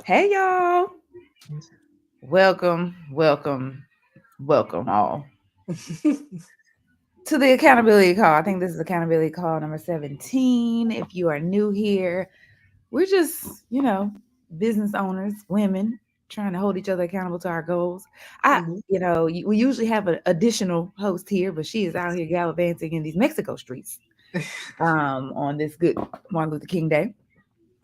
Hey y'all. Welcome all to the accountability call. I think this is accountability call number 17. If you are new here, we're just, business owners, women trying to hold each other accountable to our goals. Mhm. We usually have an additional host here, but she is out here gallivanting in these Mexico streets on this good Martin Luther King Day.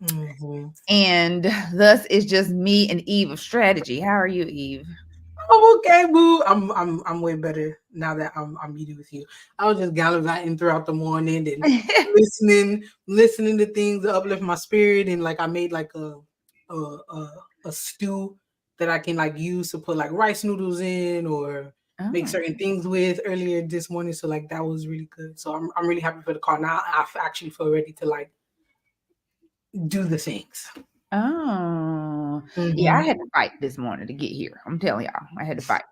Mhm. And thus it's just me and Eve of strategy. How are you, Eve? I'm okay, boo. I'm way better now that I'm meeting with you. I was just gallivanting throughout the morning and listening to things that uplift my spirit, and like I made like a stew that I can like use to put like rice noodles in or make Oh. certain things with earlier this morning. So like that was really good. So I'm really happy for the call. Now I actually feel ready to like do the things. Oh, yeah, I Mm-hmm. had to fight this morning to get here. I'm telling y'all, I had to fight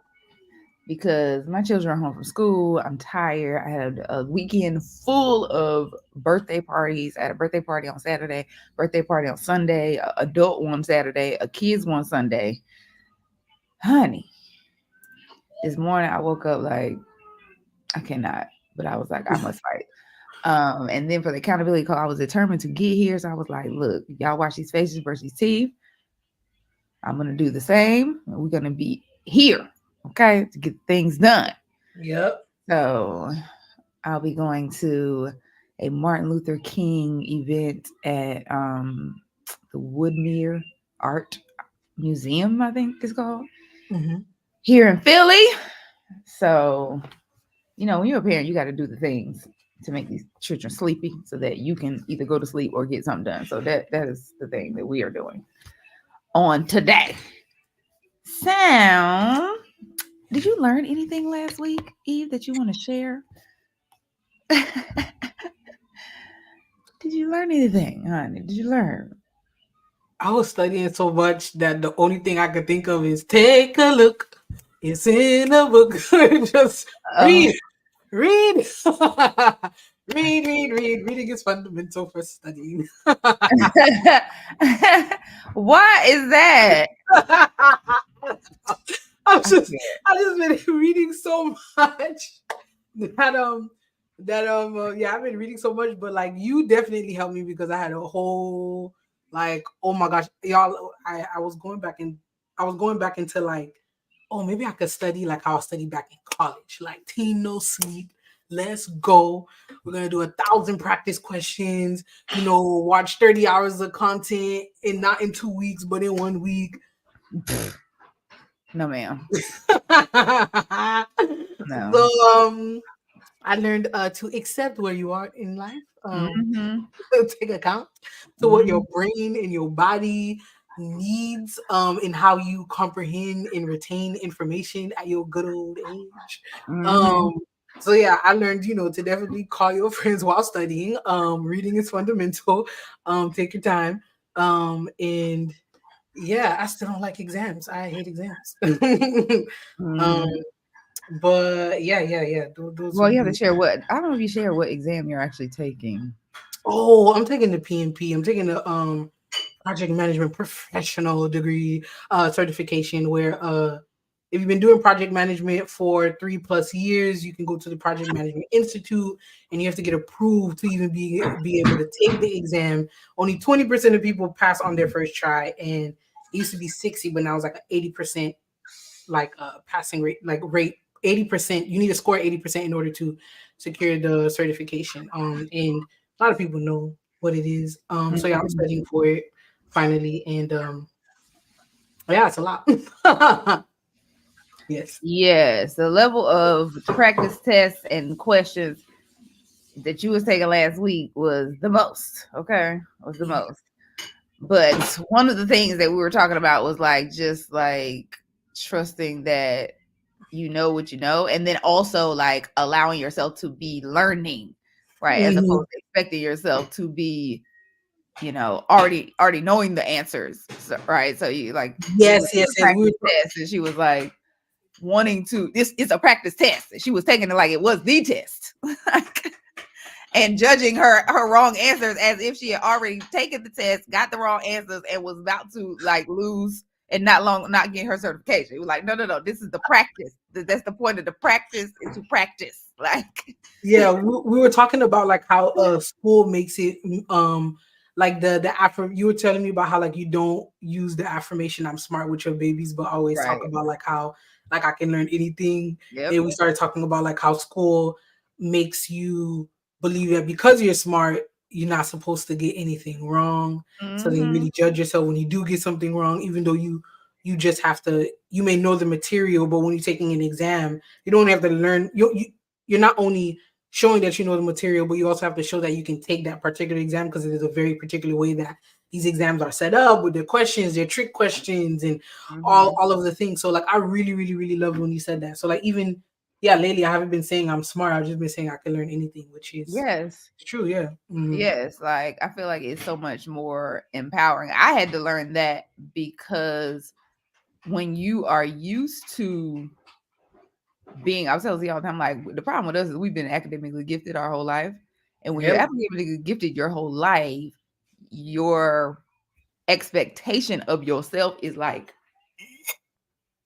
because my children are home from school. I'm tired. I had a weekend full of birthday parties. I had a birthday party on Saturday, birthday party on Sunday, a adult one Saturday, a kids one Sunday. Honey, this morning I woke up like I cannot, but I was like, I must fight. And then for the accountability call, I was determined to get here. So I was like, look, y'all wash these faces, brush these teeth. I'm gonna do the same. And we're gonna be here, okay, to get things done. Yep. So I'll be going to a Martin Luther King event at the Woodmere Art Museum, I think it's called, Mm-hmm. here in Philly. So, when you're a parent, you got to do the things to make these children sleepy so that you can either go to sleep or get something done. So that is the thing that we are doing on today. So, did you learn anything last week, Eve, that you want to share? Did you learn anything, honey? Did you learn? I was studying so much that the only thing I could think of is take a look. It's in a book. Just Oh, read, read, read. Reading is fundamental for studying. why is that? I'm I just, can't. I just been reading so much that yeah, I've been reading so much, but like you definitely helped me because I had a whole like, oh my gosh, y'all, I was going back into like, oh, maybe I could study like how I studied back in college, like team no sleep. Let's go. We're gonna do 1,000 practice questions, watch 30 hours of content and not in 2 weeks, but in 1 week. No, ma'am. So No. I learned to accept where you are in life. Mm-hmm. Take account to what Mm-hmm. your brain and your body needs and how you comprehend and retain information at your good old age. Mm-hmm. Um, so yeah, I learned, to definitely call your friends while studying. Reading is fundamental. Take your time. And yeah, I still don't like exams. I hate exams. um, Mm-hmm. but yeah. Those Well, would you have to be. share what I don't know if you share what exam you're actually taking. Oh, I'm taking the PMP. I'm taking the project management professional degree certification where if you've been doing project management for 3+ years, you can go to the Project Management Institute and you have to get approved to even be able to take the exam. Only 20% of people pass on their first try, and it used to be 60, but now it's like an 80% like passing rate, like rate 80%. You need to score 80% in order to secure the certification. And a lot of people know what it is. So yeah, I'm Mhm. studying for it finally, and yeah, it's a lot. Yes. Yes, the level of practice tests and questions that you was taking last week was the most. Okay, was the Yeah. most. But one of the things that we were talking about was like just like trusting that you know what you know, and then also like allowing yourself to be learning, right? As Mhm. opposed to expecting yourself to be, already knowing the answers, so, right? So you like we Yes, were yes, doing yes. practice tests, and she was like wanting to. This it's a practice test, and she was taking it like it was the test. and judging her wrong answers as if she had already taken the test, got the wrong answers, and was about to like lose and not get her certification. It was like, no, this is the practice. That's the point of the practice, is to practice. Like, Yeah, we were talking about like how school makes it like you were telling me about how like you don't use the affirmation "I'm smart" with your babies, but always talk right. about like how like I can learn anything. Yep. And we started talking about like how school makes you believe that because you're smart, you're not supposed to get anything wrong. So then you Mm-hmm. really judge yourself when you do get something wrong, even though you just have to. You may know the material, but when you're taking an exam, you don't have to learn. You're not only showing that you know the material, but you also have to show that you can take that particular exam because it is a very particular way that these exams are set up with their questions, their trick questions, and Mm-hmm. all of the things. So like I really, really, really love when you said that. So like even yeah, lately I haven't been saying I'm smart. I've just been saying I can learn anything, which is Yes. it's true. Yeah. Mm-hmm. Yes. Like, I feel like it's so much more empowering. I had to learn that because when you are used to being, I was telling you all the time, like, the problem with us is we've been academically gifted our whole life. And when you're Yep. academically gifted your whole life, your expectation of yourself is like,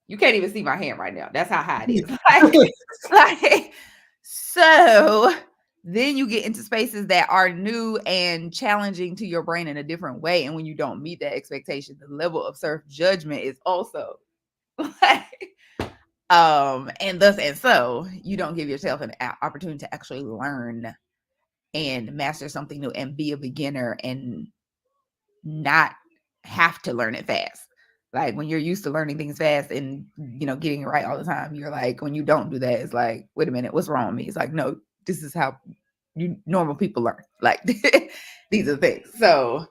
you can't even see my hand right now. That's how high it is. Like, so then you get into spaces that are new and challenging to your brain in a different way. And when you don't meet that expectation, the level of self judgment is also like, and so you don't give yourself an opportunity to actually learn and master something new and be a beginner and not have to learn it fast. Like, when you're used to learning things fast and getting it right all the time, you're like, when you don't do that, it's like, wait a minute, what's wrong with me? It's like, no, this is how you normal people learn. Like, these are things. So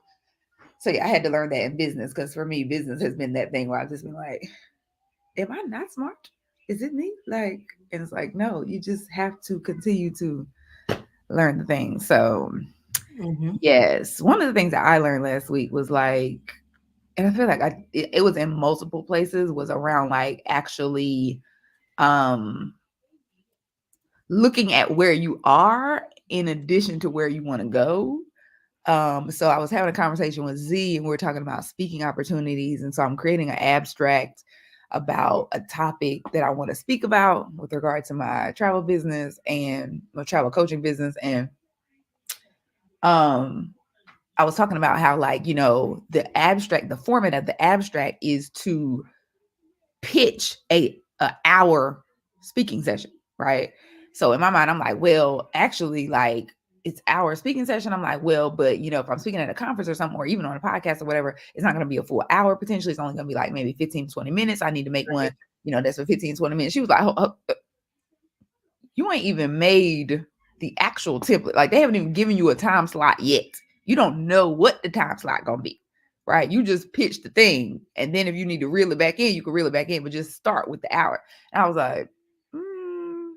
yeah, I had to learn that in business, because for me, business has been that thing where I've just been like, am I not smart? Is it me? Like, and it's like, no, you just have to continue to learn the things. So Mm-hmm. yes, one of the things that I learned last week was like, and I feel like it was in multiple places, was around like actually um looking at where you are in addition to where you want to go. So I was having a conversation with Z, and we were talking about speaking opportunities, and so I'm creating an abstract about a topic that I want to speak about with regard to my travel business and my travel coaching business. And um I was talking about how, like, the format of the abstract is to pitch a hour speaking session, right? So in my mind, I'm like, well, actually, like, it's our speaking session. I'm like, well, but if I'm speaking at a conference or something, or even on a podcast or whatever, it's not going to be a full hour. Potentially, it's only going to be like maybe 15 to 20 minutes. I need to make one, that's for 15 to 20 minutes. She was like, you ain't even made the actual template. Like, they haven't even given you a time slot yet. You don't know what the time slot gonna be, right? You just pitch the thing, and then if you need to reel it back in, you can reel it back in, but just start with the hour. And I was like,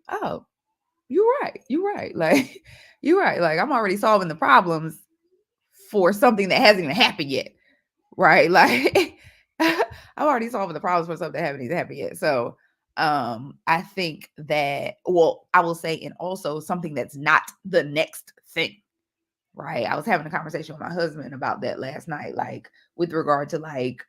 oh, you're right. You're right. Like, you're right. Like, I'm already solving the problems for something that hasn't even happened yet, right? Like, I'm already solving the problems for something that haven't even happened yet. So I think that, well, I will say, and also something that's not the next thing, right? I was having a conversation with my husband about that last night, like, with regard to, like,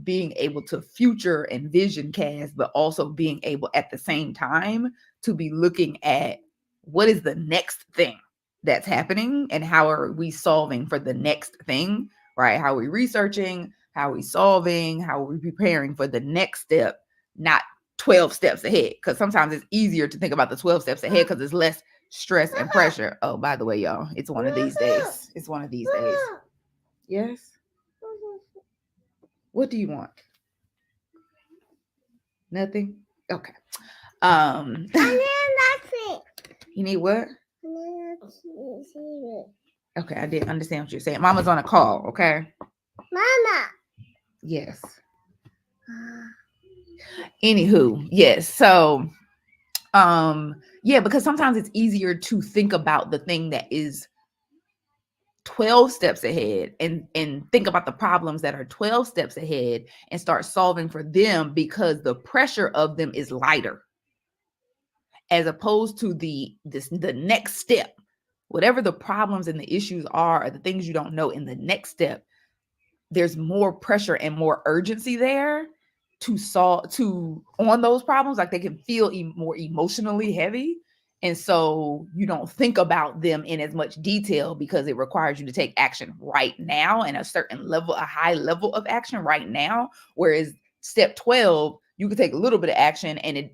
being able to future and vision cast, but also being able at the same time to be looking at what is the next thing that's happening, and how are we solving for the next thing, right? How are we researching? How are we solving? How are we preparing for the next step, not 12 steps ahead? Because sometimes it's easier to think about the 12 steps ahead because it's less stress and pressure. Oh, by the way, y'all, it's one of these days. It's one of these days. Yes. What do you want? Nothing? Okay. You need what? Okay, I didn't understand what you're saying. Mama's on a call, okay? Mama. Yes. Anywho, yes. So, yeah, because sometimes it's easier to think about the thing that is 12 steps ahead, and think about the problems that are 12 steps ahead and start solving for them, because the pressure of them is lighter, as opposed to the next step, whatever the problems and the issues are, or the things you don't know in the next step, there's more pressure and more urgency there to solve to on those problems. Like they can feel more emotionally heavy. And so you don't think about them in as much detail because it requires you to take action right now, and a certain level, a high level of action right now. Whereas step 12, you can take a little bit of action and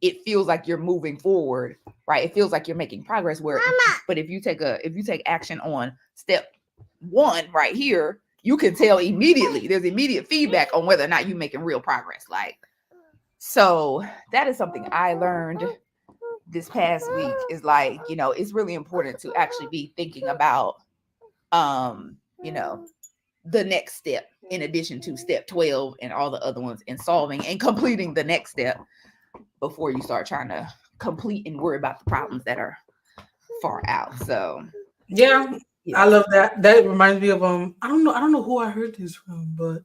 it feels like you're moving forward, right? It feels like you're making progress. But if you take action on step 1 right here, you can tell immediately. There's immediate feedback on whether or not you're making real progress. Like, so that is something I learned this past week, is like, it's really important to actually be thinking about, you know, the next step in addition to step 12 and all the other ones, and solving and completing the next step before you start trying to complete and worry about the problems that are far out. So yeah. I love that. That reminds me of I don't know who I heard this from, but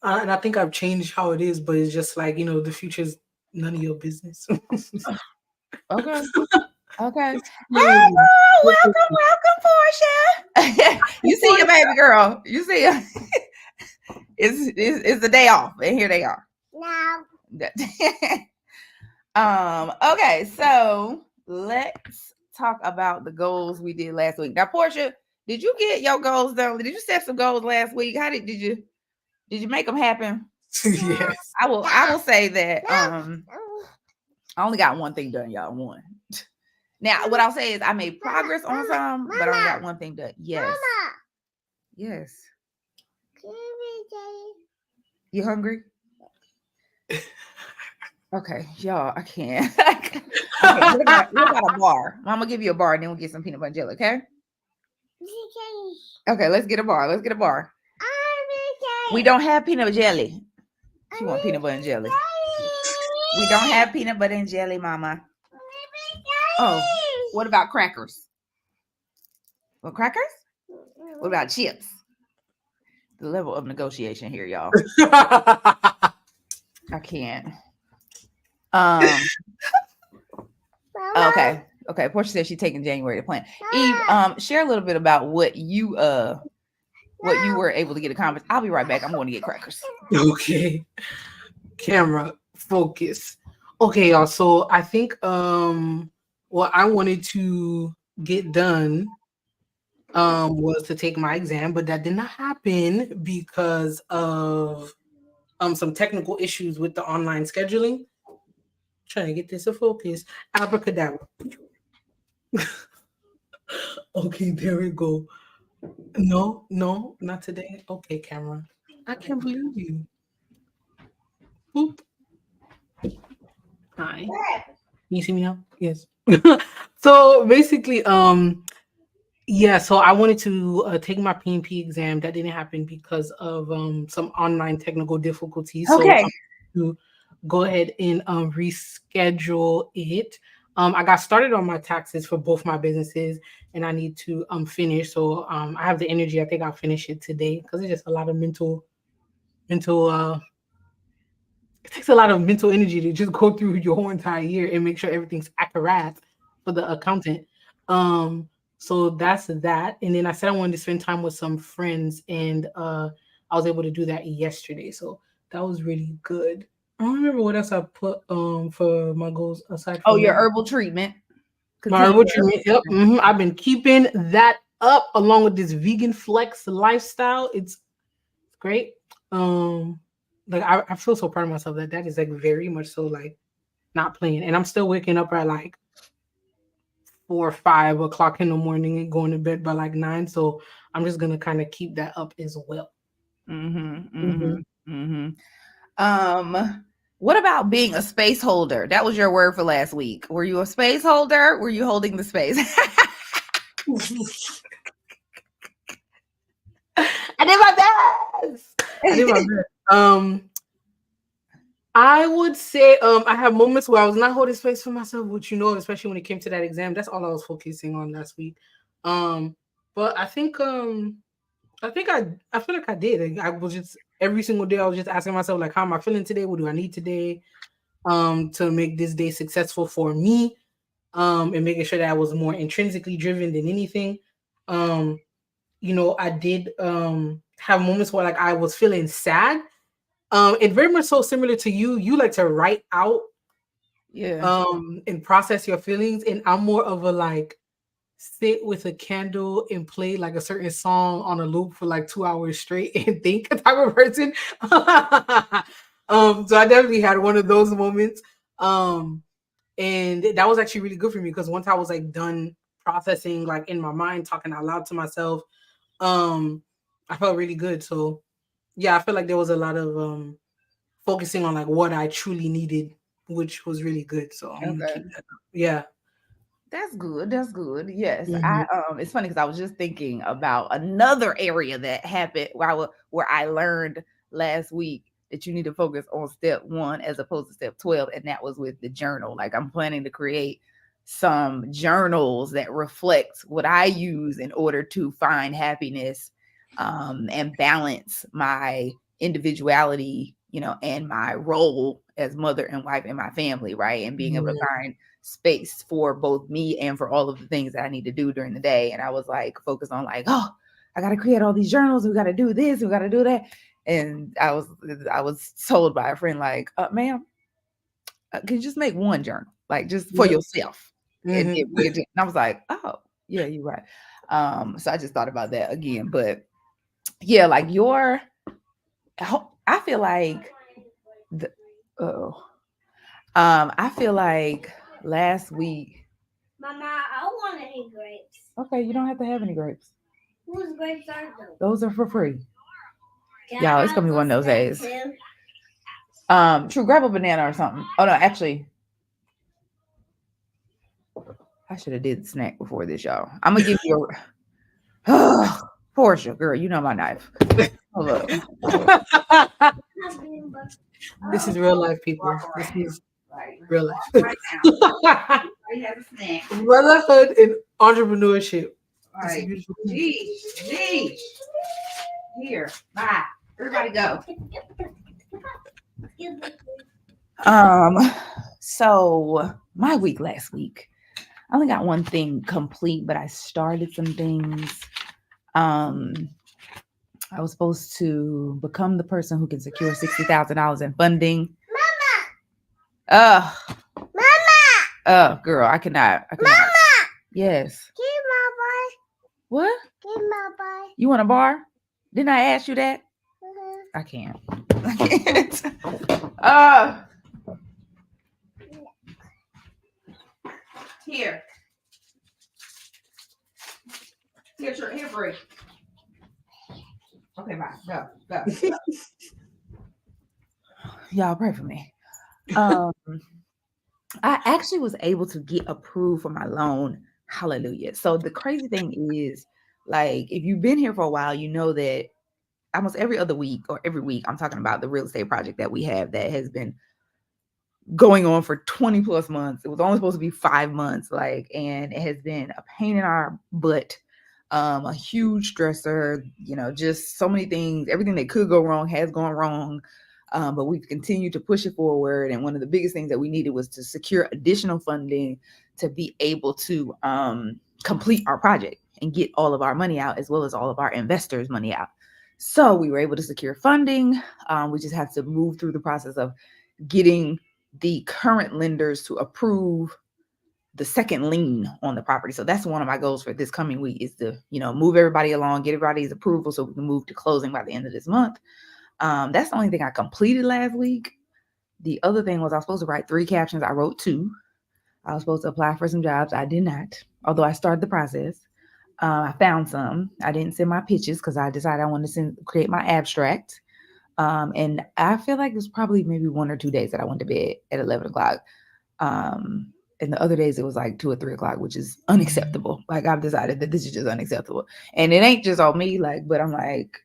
and I think I've changed how it is, but it's just like, the future's none of your business. Okay. Okay. Hey, girl, welcome, Portia. You see your baby girl. You see her. It's the day off, and here they are. No. Okay, so let's talk about the goals we did last week. Now, Portia, did you get your goals done? Did you set some goals last week? How did you make them happen? Yes. I will say that I only got one thing done, y'all. One. Now, what I'll say is I made progress on some, but I only got one thing done. Yes. Yes. You hungry? Okay, y'all, I can't. Okay, we got a bar. Mama give you a bar, and then we'll get some peanut butter jelly, okay? Okay, let's get a bar. Let's get a bar. We don't have peanut butter jelly. She want peanut butter and jelly. We don't have peanut butter and jelly, Mama. Oh, what about crackers? What crackers? What about chips? The level of negotiation here, y'all. I can't. Okay. Portia says she's taking January to plan. Eve, share a little bit about what you were able to get accomplished. I'll be right back. I'm going to get crackers. Okay. Camera focus. Okay, y'all. So I think what I wanted to get done was to take my exam, but that did not happen because of some technical issues with the online scheduling. Trying to get this to focus. Abracadabra. Okay, there we go. No, not today. Okay, camera. I can't believe you. Boop. Hi. Can you see me now? Yes. So basically, yeah, so I wanted to take my PNP exam. That didn't happen because of some online technical difficulties. Okay. So to go ahead and reschedule it. I got started on my taxes for both my businesses, and I need to finish. So I have the energy. I think I'll finish it today because it's just a lot of mental. It takes a lot of mental energy to just go through your whole entire year and make sure everything's accurate for the accountant. So that's that. And then I said I wanted to spend time with some friends, and I was able to do that yesterday. So that was really good. I don't remember what else I put for my goals aside from your herbal treatment. My herbal treatment. Yep. I've been keeping that up along with this vegan flex lifestyle. It's great. Like I feel so proud of myself that is like very much so like not playing, and I'm still waking up at like 4 or 5 o'clock in the morning and going to bed by like 9. So I'm just gonna kind of keep that up as well. What about being a space holder? That was your word for last week. Were you a space holder? Were you holding the space? I did my best. I would say I have moments where I was not holding space for myself, which especially when it came to that exam. That's all I was focusing on last week. But I think I feel like I did. I was just every single day I was just asking myself like, how am I feeling today? What do I need today to make this day successful for me? and making sure that I was more intrinsically driven than anything. Um, I did have moments where like I was feeling sad. And very much so similar to you. You like to write out Yeah. and process your feelings, and I'm more of a like sit with a candle and play like a certain song on a loop for like 2 hours straight and think type of person. So I definitely had one of those moments. Um, and that was actually really good for me because once I was like done processing like in my mind, talking out loud to myself, um, I felt really good. So yeah, I feel like there was a lot of focusing on like what I truly needed, which was really good. So I'm gonna Okay. keep that up. Yeah. That's good. That's good. Yes, Mhm. it's funny because I was just thinking about another area that happened where I learned last week that you need to focus on step 1 as opposed to step 12, and that was with the journal. Like I'm planning to create some journals that reflect what I use in order to find happiness, and balance my individuality, and my role as mother and wife in my family, right? And being able to Mhm. find space for both me and for all of the things that I need to do during the day. And I was like focused on like, oh, I got to create all these journals. We got to do this. We got to do that. And I was told by a friend like, ma'am, can you just make one journal, like just for Yep. yourself, and then Mhm. we can. And I was like, oh, yeah, you're right. So I just thought about that again, but yeah, like I feel like the, oh, I feel like last week. Mama, I want to eat grapes. Okay, you don't have to have any grapes. Whose grapes are those? Those are for free. Can Y'all, I it's gonna have be one of those snack days. too? True, grab a banana or something. Oh no, actually, I should have did the snack before this, y'all. I'm gonna give you a Portia, girl. You know my knife. Hold up. Not being but This is oh, real life, people. Walk This around. is Like, real life. right now. I have a snack. Motherhood and entrepreneurship. It's a Like, beautiful thing. G. Here, bye. Everybody go. excuse me. Um, so my week last week, I only got one thing complete, but I started some things. Um, I was supposed to become the person who can secure $60,000 in funding. Oh, oh, girl, I cannot. Mama, Yes. give my boy. What? Give my boy. You want a bar? Didn't I ask you that? Mhm. I can't. I can't. Uh, here. Here, break. Okay, bye. Go. Y'all pray for me. Um, I actually was able to get approved for my loan. Hallelujah. So the crazy thing is, like, if you've been here for a while, you know that almost every other week or every week, I'm talking about the real estate project that we have that has been going on for 20 plus months. It was only supposed to be 5 months, like, and it has been a pain in our butt, a huge stressor, just so many things. Everything that could go wrong has gone wrong. But we've continued to push it forward. And one of the biggest things that we needed was to secure additional funding to be able to complete our project and get all of our money out, as well as all of our investors' money out. So we were able to secure funding. We just have to move through the process of getting the current lenders to approve the second lien on the property. So that's one of my goals for this coming week is to, move everybody along, get everybody's approval so we can move to closing by the end of this month. That's the only thing I completed last week. The other thing was I was supposed to write 3 captions. I wrote 2. I was supposed to apply for some jobs. I did not, although I started the process. I found some. I didn't send my pitches because I decided I wanted to create my abstract. And I feel like it was probably maybe 1 or 2 days that I went to bed at 11 o'clock. And the other days it was like 2 or 3 o'clock, which is unacceptable. Like I've decided that this is just unacceptable. And it ain't just on me, but I'm like,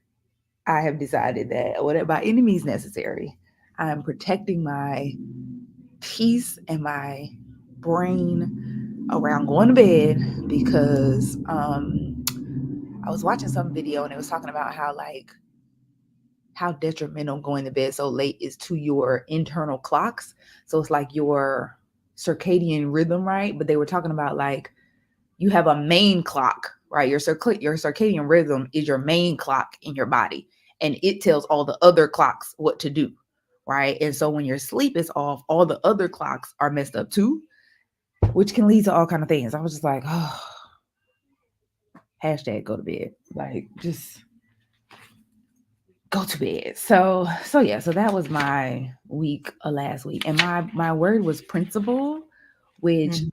I have decided that whatever by any means necessary, I'm protecting my peace and my brain around going to bed because I was watching some video and it was talking about how detrimental going to bed so late is to your internal clocks. So it's like your circadian rhythm right, but they were talking about like you have a main clock, right? Your circadian rhythm is your main clock in your body, and it tells all the other clocks what to do, right? And so when your sleep is off, all the other clocks are messed up too, which can lead to all kind of things. I was just like, oh, hashtag go to bed, like just go to bed. So yeah, so that was my week last week, and my word was principle, which Mhm.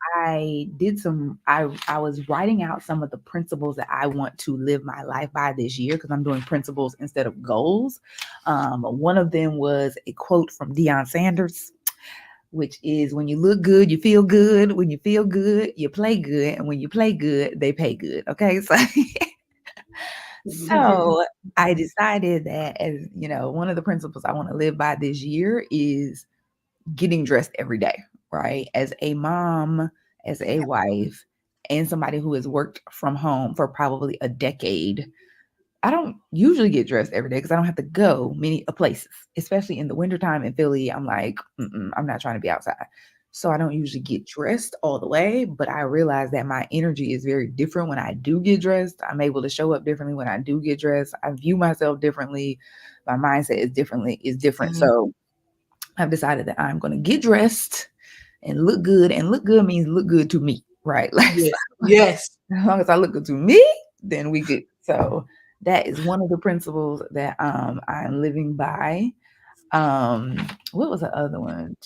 I was writing out some of the principles that I want to live my life by this year because I'm doing principles instead of goals. One of them was a quote from Deion Sanders, which is when you look good, you feel good. When you feel good, you play good, and when you play good, they pay good. Okay, so so I decided that, as you know, one of the principles I want to live by this year is getting dressed every day, right? As a mom, as a wife, and somebody who has worked from home for probably a decade, I don't usually get dressed every day because I don't have to go many places, especially in the wintertime in Philly. I'm like, I'm not trying to be outside. So I don't usually get dressed all the way, but I realize that my energy is very different when I do get dressed. I'm able to show up differently when I do get dressed. I view myself differently. My mindset is different. Mhm. So I've decided that I'm going to get dressed and look good. And look good means look good to me, right? Like, Yes. Yes. as long as I look good to me, then we good. So that is one of the principles that I'm living by. What was the other one?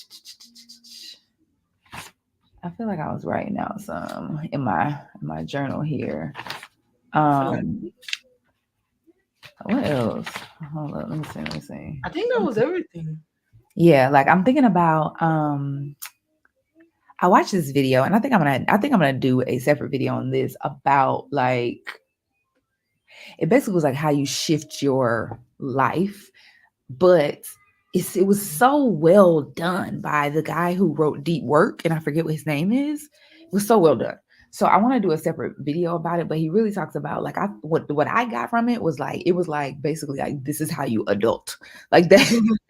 I feel like I was writing out some in my journal here. Um, what else? Hold up, let me see. I think that was everything. Yeah, like I'm thinking about I watched this video and I think I'm gonna do a separate video on this about like it basically was like how you shift your life, but it was so well done by the guy who wrote Deep Work, and I forget what his name is. It was so well done. So I want to do a separate video about it, but he really talks about like what I got from it was like basically like this is how you adult. Like that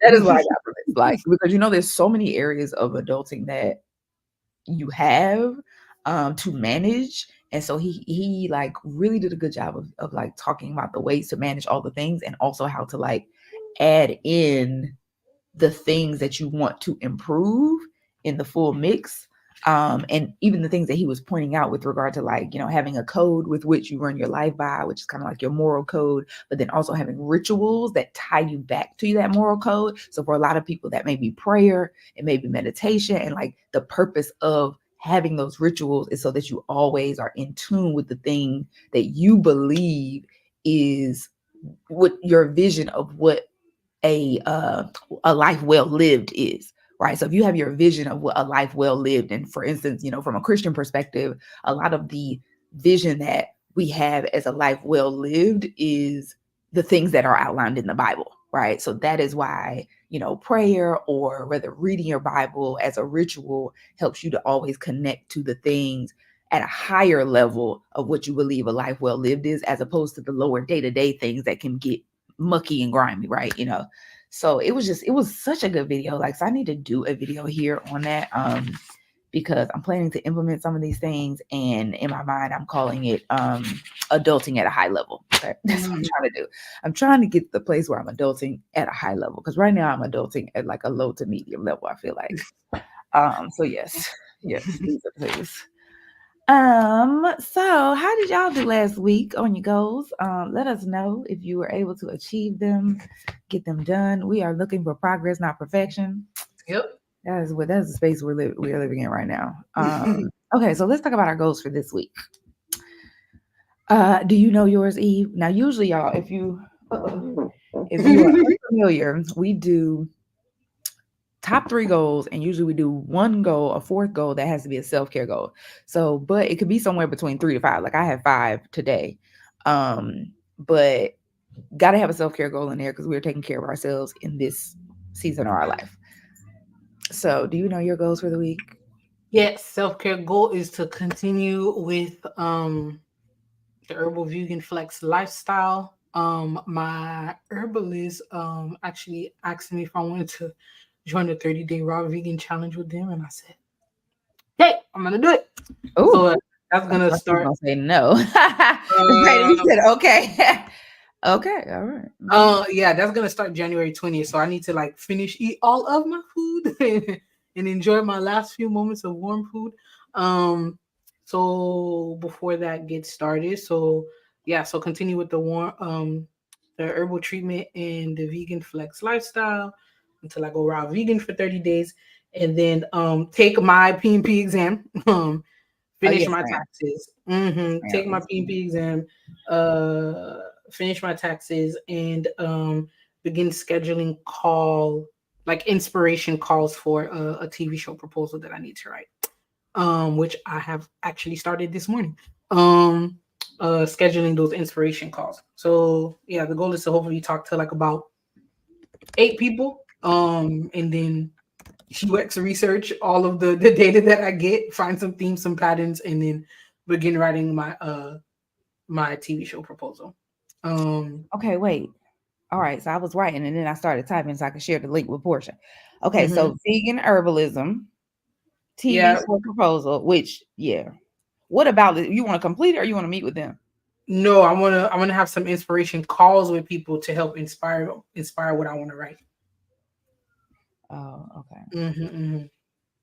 that is what I got from it. Like because there's so many areas of adulting that you have to manage. And so he like really did a good job of like talking about the ways to manage all the things and also how to like add in the things that you want to improve in the full mix. And even the things that he was pointing out with regard to like, having a code with which you run your life by, which is kind of like your moral code, but then also having rituals that tie you back to that moral code. So for a lot of people, that may be prayer, it may be meditation, and like the purpose of having those rituals is so that you always are in tune with the thing that you believe is what your vision of what a life well lived is, right? So if you have your vision of what a life well lived, and for instance, from a Christian perspective, a lot of the vision that we have as a life well lived is the things that are outlined in the Bible, right? So that is why prayer or whether reading your Bible as a ritual helps you to always connect to the things at a higher level of what you believe a life well lived is, as opposed to the lower day-to-day things that can get mucky and grimy, right? So it was such a good video. Like, so I need to do a video here on that because I'm planning to implement some of these things, and in my mind I'm calling it adulting at a high level. Okay? That's what I'm trying to do. I'm trying to get to the place where I'm adulting at a high level, because right now I'm adulting at like a low to medium level, I feel like. So yes, these are things. So how did y'all do last week on your goals? Let us know if you were able to achieve them, get them done. We are looking for progress, not perfection. Yep. That's the space we are living in right now. Okay, so let's talk about our goals for this week. Do you know yours, Eve? Now, usually, y'all, if you are unfamiliar, we do top 3 goals, and usually we do one goal, a fourth goal that has to be a self-care goal. So, but it could be somewhere between 3 to 5. Like I have 5 today. But got to have a self-care goal in there because we're taking care of ourselves in this season of our life. So, do you know your goals for the week? Yes, self-care goal is to continue with the herbal vegan flex lifestyle. My herbalist actually asked me if I wanted to join the 30-day raw vegan challenge with them, and I said I'm gonna do it. Oh, So that's I gonna thought you were start. gonna say no. The fact that you said okay. Okay, all right. Yeah, that's gonna start January 20th. So I need to like eat all of my food and enjoy my last few moments of warm food. So before that gets started, so yeah, so continue with the the herbal treatment and the vegan flex lifestyle until I go raw vegan for 30 days, and then take my PMP exam. Oh Finish yes, my ma'am. taxes. Take my Ma'am. PMP exam. Finish my taxes and begin scheduling inspiration calls for a TV show proposal that I need to write. Which I have actually started this morning. Scheduling those inspiration calls. So yeah, the goal is to hopefully talk to like about 8 people. And then UX research all of the data that I get, find some themes, some patterns, and then begin writing my TV show proposal. Okay, wait. All right, so I was writing and then I started typing so I could share the link with Portia. Okay, Mhm. so vegan herbalism, TV Yeah, show proposal, which yeah. What about it? You want to complete it or you want to meet with them? no, I wanna have some inspiration calls with people to help inspire what I want to write. Oh, okay. Mm-hmm. I'm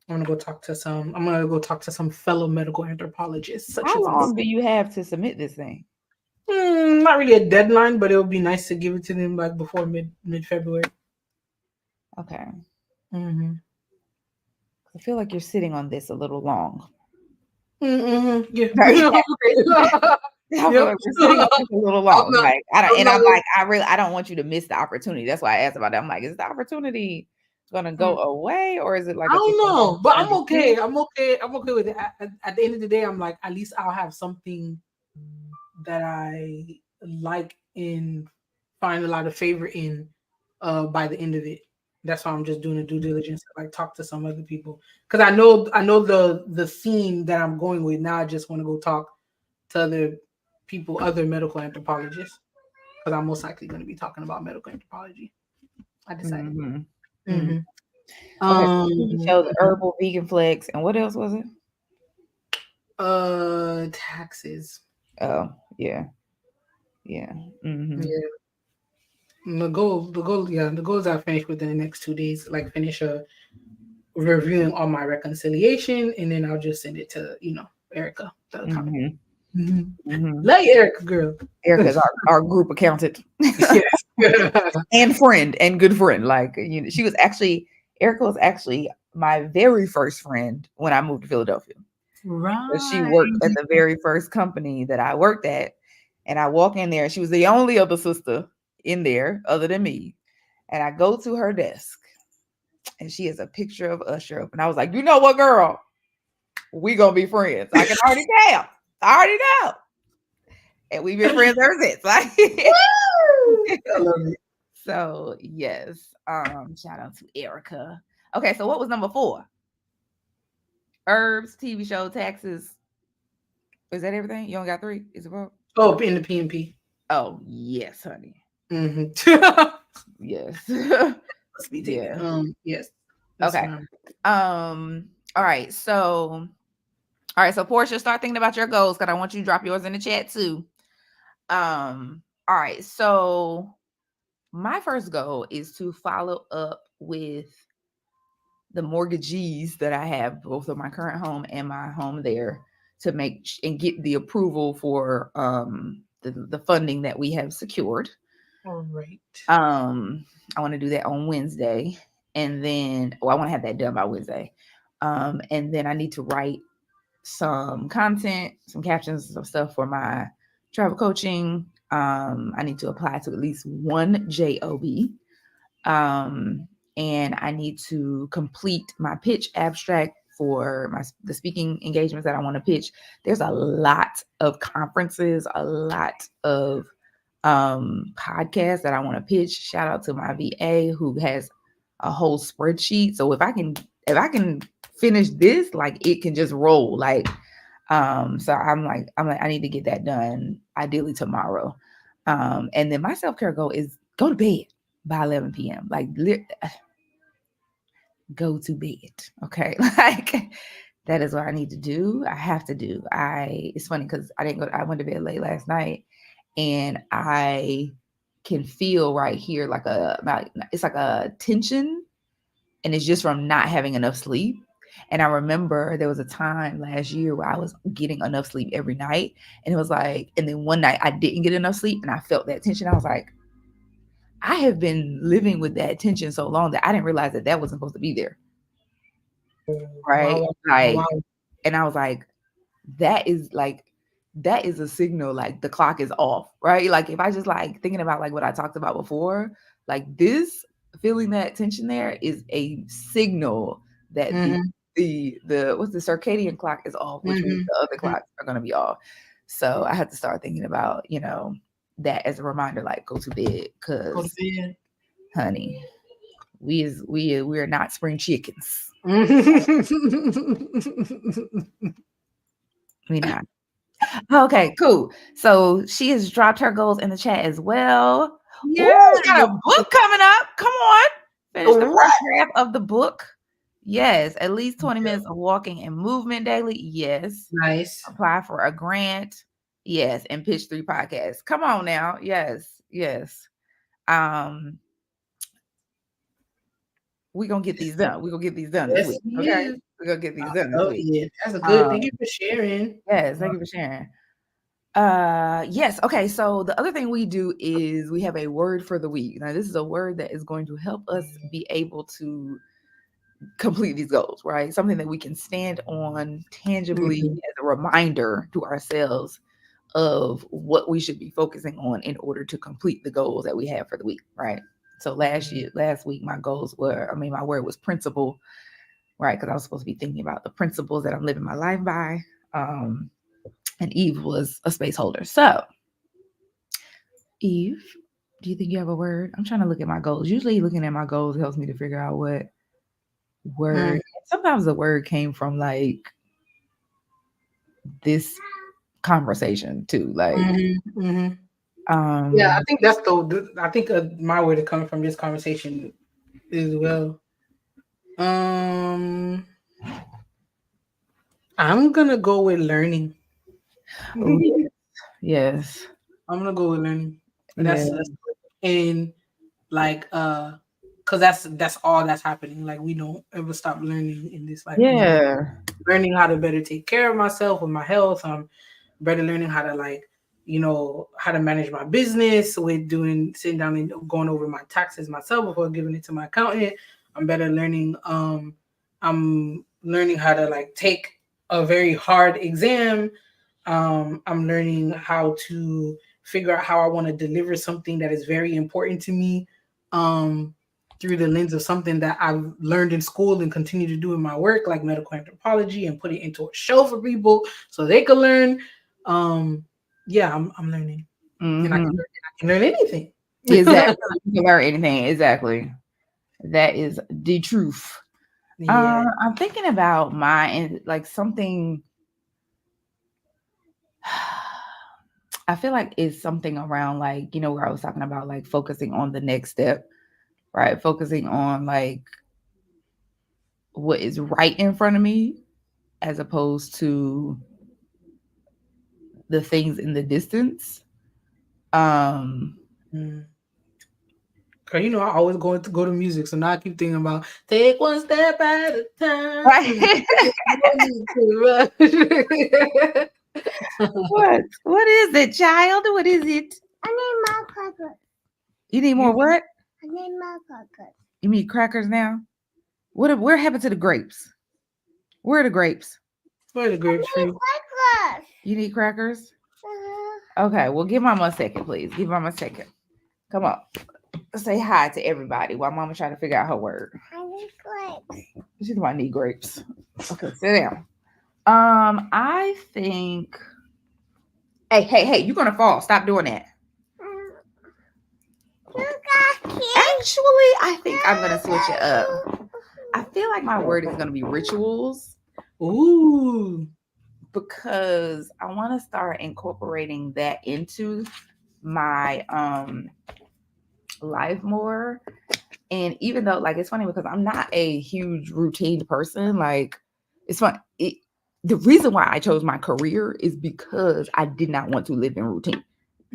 gonna go talk to some fellow medical anthropologists, such How as long myself. do you have to submit this thing? Not really a deadline, but it would be nice to give it to them like before mid February. Okay. Mm-hmm. I feel like you're sitting on this a little long. Mm-hmm. Yeah. Right. Okay. I feel Yep. like we're sitting on this a little I'm long. not. Like I don't, I'm and not I'm gonna. like, I don't want you to miss the opportunity. That's why I asked about that. I'm like, is the opportunity gonna Mm, go away or is it I like a don't situation know, but I'm okay. understood? I'm okay. I'm okay with it. At the end of the day, I'm like, at least I'll have something that I like and find a lot of favor in by the end of it. That's why I'm just doing the due diligence to like talk to some other people because I know the theme that I'm going with. Now I just want to go talk to other people, other medical anthropologists, because I'm most likely going to be talking about medical anthropology. I decided. Mm-hmm. Mm. Hmm. Okay, so TV show, the Mhm. herbal vegan flex, and what else was it? Taxes. Oh, yeah, yeah. Mm-hmm. Yeah. The goal is I finish within the next 2 days. Like finish reviewing all my reconciliation, and then I'll just send it to Erica, the accountant. Mm-hmm. Mhm. Mm-hmm. Like Erica, girl. Erica's our group accountant Yes. and friend and good friend. Like she was actually Erica was actually my very first friend when I moved to Philadelphia. So she Right. worked at the very first company that I worked at, and I walk in there, and she was the only other sister in there other than me. And I go to her desk, and she has a picture of Usher up, and I was like, you know what, girl, we gonna be friends. I can already tell. I already know, and we've been friends ever since. Like, Woo! I love it. so yes. Shout out to Erica. Okay, so what was number 4? Herbs, TV show, taxes. Is that everything? You only got 3? Is it 4? Oh, in the PMP. Oh yes, honey. Mm-hmm. Yes. Must be taken. Yeah. Yes. Yes, Okay. ma'am. All right. So Portia, start thinking about your goals because I want you to drop yours in the chat too. All right. So my first goal is to follow up with the mortgagees that I have, both of my current home and my home there, to make and get the approval for the funding that we have secured. All right. I want to do that on Wednesday, and then I want to have that done by Wednesday. And then I need to write some content, some captions, some stuff for my travel coaching. I need to apply to at least one job. And I need to complete my pitch abstract for the speaking engagements that I want to pitch. There's a lot of conferences, a lot of podcasts that I want to pitch. Shout out to my VA who has a whole spreadsheet. So if I can finish this, like it can just roll. Like so I'm like I need to get that done ideally tomorrow. And then my self-care goal is go to bed by 11 p.m. Like go to bed. Okay. Like that is what I need to do. I have to do. It's funny because I went to bed late last night, and I can feel right here it's like a tension, and it's just from not having enough sleep. And I remember there was a time last year where I was getting enough sleep every night, and it was like, and then one night I didn't get enough sleep, and I felt that tension. I was like, I have been living with that tension so long that I didn't realize that wasn't supposed to be there. Right. Wow. Like, Wow. and I was like, that is a signal, like the clock is off, right? Like if I just like thinking about like what I talked about before, like this feeling that tension there is a signal that Mm-hmm. the what's the circadian clock is off, which means the other Mm-hmm. clocks are going to be off. So I had to start thinking about, that as a reminder, like go to bed, Go to because bed. honey, we are not spring chickens. We not. Okay, cool. So she has dropped her goals in the chat as well. Ooh, Yeah. we got a book coming up. Come on. Finish the What? first draft of the book. Yes. At least 20 minutes of walking and movement daily. Yes. Nice. Apply for a grant. Yes. And pitch 3 podcasts. Come on now. Yes. Yes. We're gonna get these done. We're gonna get these done this Yes, week. he Okay. is. We're gonna get these done this Oh week. yeah, that's a good. Thank you for sharing. Yes, thank you for sharing. Yes. Okay. So the other thing we do is we have a word for the week. Now, this is a word that is going to help us be able to complete these goals, right? Something that we can stand on tangibly as a reminder to ourselves of what we should be focusing on in order to complete the goals that we have for the week, right? So last week, my word was principle, right? Because I was supposed to be thinking about the principles that I'm living my life by. And Eve was a space holder. So, Eve, do you think you have a word? I'm trying to look at my goals. Usually, looking at my goals helps me to figure out what word. Sometimes the word came from like this conversation too. Like, yeah, I think that's the. I think my word is coming from this conversation as well. I'm gonna go with learning. Yes. I'm gonna go with learning. Yes. That's and like because that's all that's happening. Like we don't ever stop learning in this life. Yeah. Learning how to better take care of myself with my health. I'm better learning how to how to manage my business with sitting down and going over my taxes myself before giving it to my accountant. I'm better learning. I'm learning how to like take a very hard exam. I'm learning how to figure out how I want to deliver something that is very important to me. Through the lens of something that I've learned in school and continue to do in my work, like medical anthropology, and put it into a show for people so they can learn. Yeah, I'm learning, and I can learn anything. Exactly. You can learn anything. Exactly. That is the truth. Yeah. I'm thinking about like something. I feel like it's something around like, where I was talking about like focusing on the next step, right? Focusing on like what is right in front of me as opposed to the things in the distance. Cause I always go to music, so now I keep thinking about take one step at a time. Right. What is it, child? What is it? I need more crackers. You need more what? I need more crackers. You need crackers now? Where happened to the grapes? Where are the grapes? Where are the grapes? Crackers. You need crackers? Okay, well, give Mama a second, please. Give Mama a second. Come on. Say hi to everybody while Mama trying to figure out her word. I need grapes. She's about to need grapes. Okay, sit down. I think. Hey! You're gonna fall. Stop doing that. Actually, I think I'm gonna switch it up. I feel like my word is gonna be rituals. Ooh. Because I want to start incorporating that into my life more. And even though, like, it's funny because I'm not a huge routine person, like, it's fun. The reason why I chose my career is because I did not want to live in routine.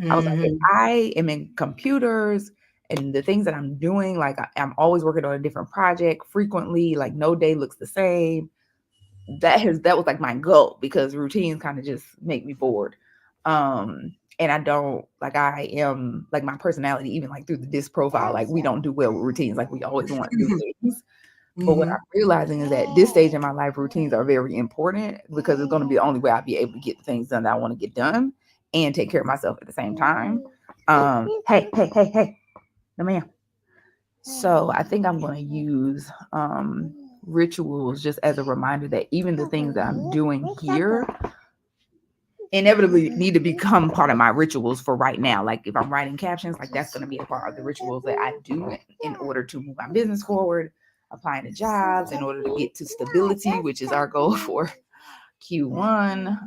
I was like, if I am in computers and the things that I'm doing, like I'm always working on a different project frequently, like no day looks the same. That was like my goal, because routines kind of just make me bored. And I don't like, I am like, my personality, even like through the disc profile, like we don't do well with routines. Like we always want new things. But what I'm realizing is that this stage in my life, routines are very important, because it's going to be the only way I'll be able to get the things done that I want to get done and take care of myself at the same time. Hey, no ma'am. So I think I'm going to use rituals just as a reminder that even the things that I'm doing here inevitably need to become part of my rituals for right now. Like if I'm writing captions, like that's going to be a part of the rituals that I do in order to move my business forward, applying to jobs in order to get to stability, which is our goal for Q1.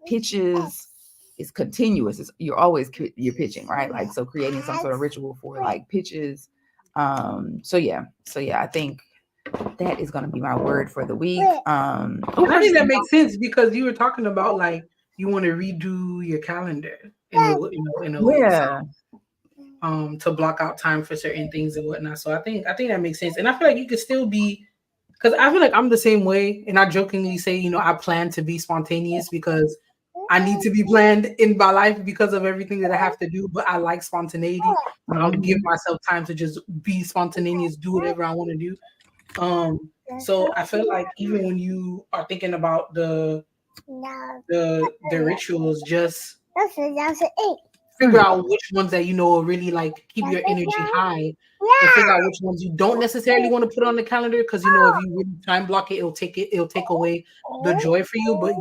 Pitches is continuous. You're always pitching, right? Like, so creating some sort of ritual for like pitches. So yeah, I think that is going to be my word for the week. I think that makes sense, because you were talking about like you want to redo your calendar in a way, to block out time for certain things and whatnot. So I think that makes sense, and I feel like you could still be, because I feel like I'm the same way, and I jokingly say, I plan to be spontaneous because I need to be planned in my life because of everything that I have to do, but I like spontaneity. I'll give myself time to just be spontaneous, do whatever I want to do. So I feel like even when you are thinking about the rituals, just figure out which ones that will really like keep your energy high, and figure out which ones you don't necessarily want to put on the calendar, because if you really time block it, it'll take away the joy for you. But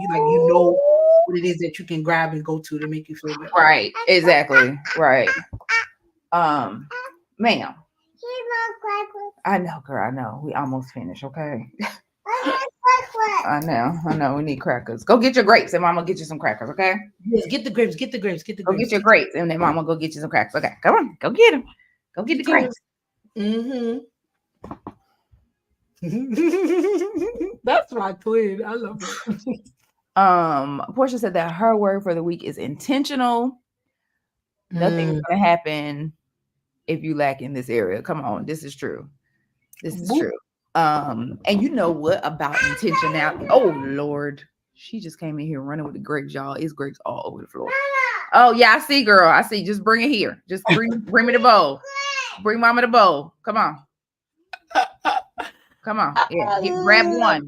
what it is that you can grab and go to make you feel better. Right. Exactly. Right. Ma'am. I know, girl. I know. We almost finished. Okay. I know. We need crackers. Go get your grapes, and Mama get you some crackers. Okay. Yes, get the grapes. Get your grapes, and then Mama go get you some crackers. Okay. Come on. Go get them. Go get the grapes. That's my twin. I love it. Portia said that her word for the week is intentional. Nothing's gonna happen if you lack in this area. Come on, this is true. True. And you know what about intentionality? Oh Lord, she just came in here running with the grapes, y'all. It's grapes all over the floor. Oh yeah, I see, girl. I see. Just bring it here. Just bring me the bowl. Bring Mama the bowl. Come on. Come on. Yeah.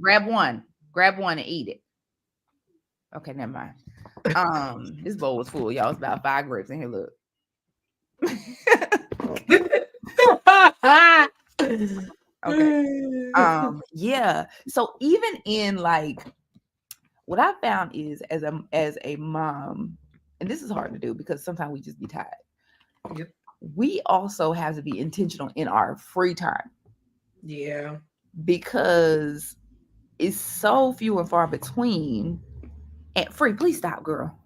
Grab one and eat it. Okay, never mind. This bowl was full, y'all. It's about 5 grapes in here. Look. Okay. Yeah. So even in like, what I found is as a mom, and this is hard to do because sometimes we just be tired. Yep. We also have to be intentional in our free time. Yeah. Because it's so few and far between. And free, please stop, girl.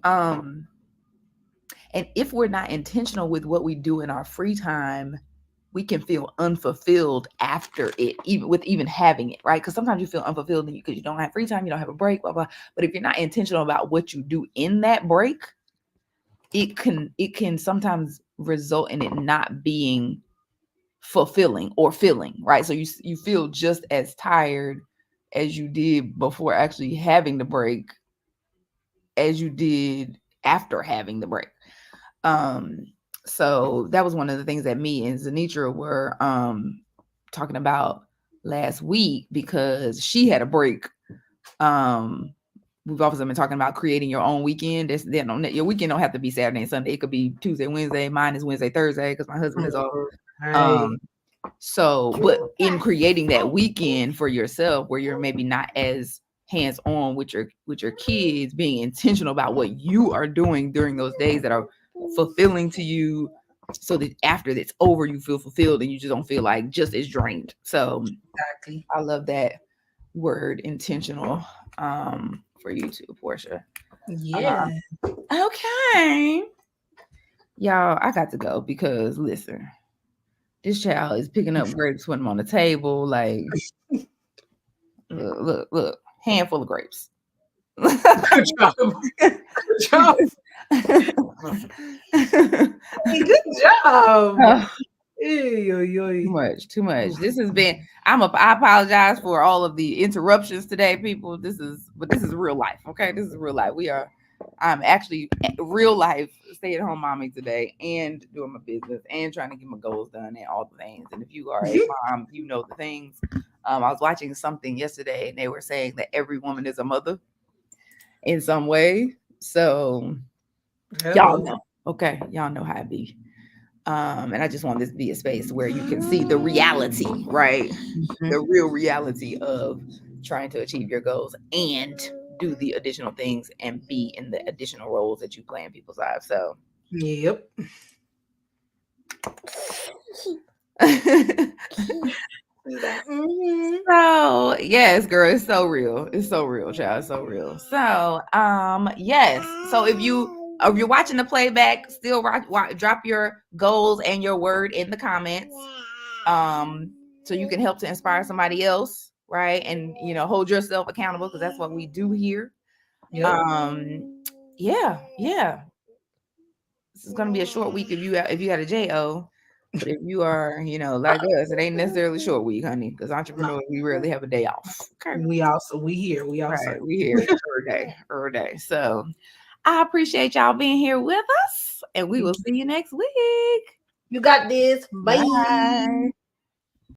And if we're not intentional with what we do in our free time, we can feel unfulfilled after it, even having it, right? Because sometimes you feel unfulfilled because you don't have free time, you don't have a break, blah, blah. But if you're not intentional about what you do in that break, it can sometimes result in it not being fulfilling or filling, right? So you feel just as tired as you did before actually having the break as you did after having the break. So that was one of the things that me and Zenitra were talking about last week, because she had a break. We've also been talking about creating your own weekend. Your weekend don't have to be Saturday and Sunday. It could be Tuesday, Wednesday. Mine is Wednesday, Thursday, because my husband is off. But in creating that weekend for yourself, where you're maybe not as hands-on with your kids, being intentional about what you are doing during those days that are fulfilling to you, so that after it's over, you feel fulfilled and you just don't feel like just as drained. So exactly, I love that word, intentional, for you too, Portia. Yeah. Okay, y'all, I got to go because listen, this child is picking up grapes, putting them on the table, like Look. Handful of grapes. Good job. Good job. Hey, good job. Hey, Too much. This has been. I apologize for all of the interruptions today, people. This is real life. Okay, this is real life. I'm actually real life stay-at-home mommy today, and doing my business and trying to get my goals done and all the things. And if you are a mom, you know the things. I was watching something yesterday, and they were saying that every woman is a mother in some way. So y'all know, okay, y'all know how it be. And I just want this to be a space where you can see the reality, right? The real reality of trying to achieve your goals and do the additional things and be in the additional roles that you play in people's lives. So, yep. So yes, girl, it's so real. It's so real, child. It's so real. So, yes. So if you're watching the playback, still drop your goals and your word in the comments. So you can help to inspire somebody else, right? And hold yourself accountable, because that's what we do here. Yep. Yeah. This is gonna be a short week if you got a JO. But if you are, like us, it ain't necessarily short week, honey, because entrepreneurs, we rarely have a day off. Okay. We here. We outside. Right, we here every day. So I appreciate y'all being here with us, and we will see you next week. You got this. Bye. Bye.